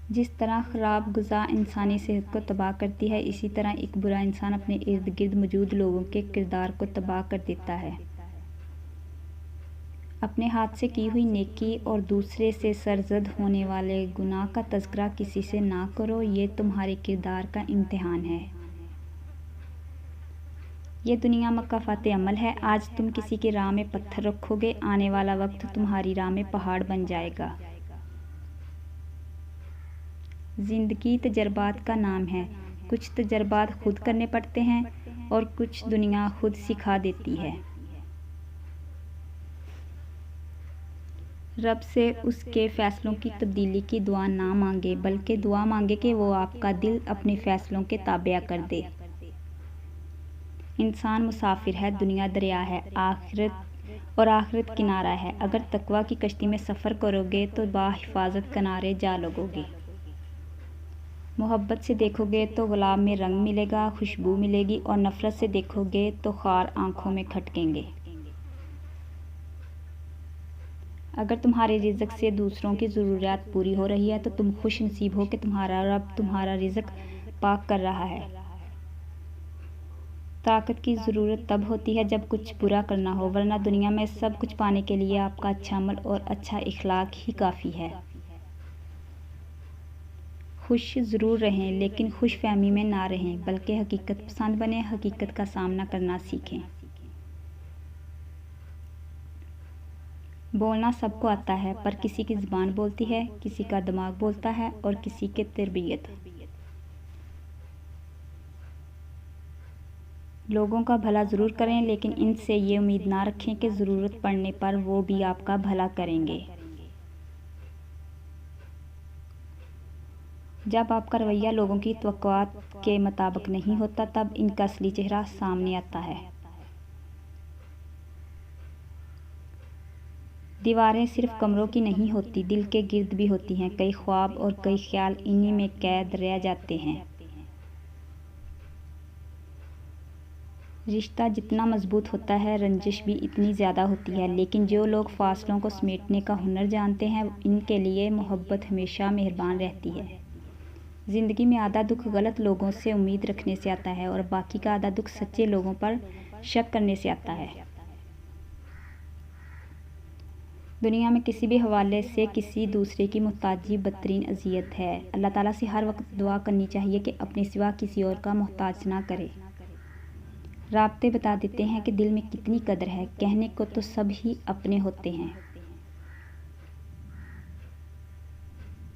जिस तरह ख़राब ग़िज़ा इंसानी सेहत को तबाह करती है, इसी तरह एक बुरा इंसान अपने इर्द गिर्द मौजूद लोगों के किरदार को तबाह कर देता है। अपने हाथ से की हुई नेकी और दूसरे से सरज़द होने वाले गुनाह का तज़किरा किसी से ना करो, ये तुम्हारे किरदार का इम्तिहान है। ये दुनिया मकाफ़ात अमल है। आज तुम किसी की राह में पत्थर रखोगे, आने वाला वक्त तुम्हारी राह में पहाड़ बन जाएगा। ज़िंदगी तजर्बात का नाम है। कुछ तजर्बात खुद करने पड़ते हैं और कुछ दुनिया खुद सिखा देती है। रब से उसके फ़ैसलों की तब्दीली की दुआ ना मांगे, बल्कि दुआ मांगे कि वो आपका दिल अपने फ़ैसलों के ताबिया कर दे। इंसान मुसाफिर है, दुनिया दरिया है, आखिरत किनारा है। अगर तकवा की कश्ती में सफ़र करोगे तो बाहिफाजत किनारे जा लगोगे। मोहब्बत से देखोगे तो गुलाब में रंग मिलेगा, खुशबू मिलेगी, और नफ़रत से देखोगे तो खार आँखों में खटकेंगे। अगर तुम्हारे रिज़्क़ से दूसरों की ज़रूरियात पूरी हो रही है तो तुम खुश नसीब हो कि तुम्हारा रब तुम्हारा रिज़्क़ पाक कर रहा है। ताकत की ज़रूरत तब होती है जब कुछ बुरा करना हो, वरना दुनिया में सब कुछ पाने के लिए आपका अच्छा अमल और अच्छा इखलाक ही काफ़ी है। खुश ज़रूर रहें, लेकिन खुश फहमी में ना रहें, बल्कि हकीकत पसंद बने, हकीकत का सामना करना सीखें। बोलना सबको आता है, पर किसी की ज़ुबान बोलती है, किसी का दिमाग बोलता है और किसी की तरबियत। लोगों का भला ज़रूर करें, लेकिन इनसे ये उम्मीद ना रखें कि ज़रूरत पड़ने पर वो भी आपका भला करेंगे। जब आपका रवैया लोगों की तवक्कुआत के मुताबिक नहीं होता, तब इनका असली चेहरा सामने आता है। दीवारें सिर्फ कमरों की नहीं होती, दिल के गिर्द भी होती हैं। कई ख्वाब और कई ख्याल इन्हीं में कैद रह जाते हैं। रिश्ता जितना मजबूत होता है, रंजिश भी इतनी ज़्यादा होती है। लेकिन जो लोग फासलों को समेटने का हुनर जानते हैं, इनके लिए मोहब्बत हमेशा मेहरबान रहती है। ज़िंदगी में आधा दुख गलत लोगों से उम्मीद रखने से आता है और बाकी का आधा दुख सच्चे लोगों पर शक करने से आता है। दुनिया में किसी भी हवाले से किसी दूसरे की मोहताजी बदतरीन अज़ियत है। अल्लाह ताला से हर वक्त दुआ करनी चाहिए कि अपने सिवा किसी और का मोहताज ना करे। राब्ते बता देते हैं कि दिल में कितनी कदर है, कहने को तो सब ही अपने होते हैं।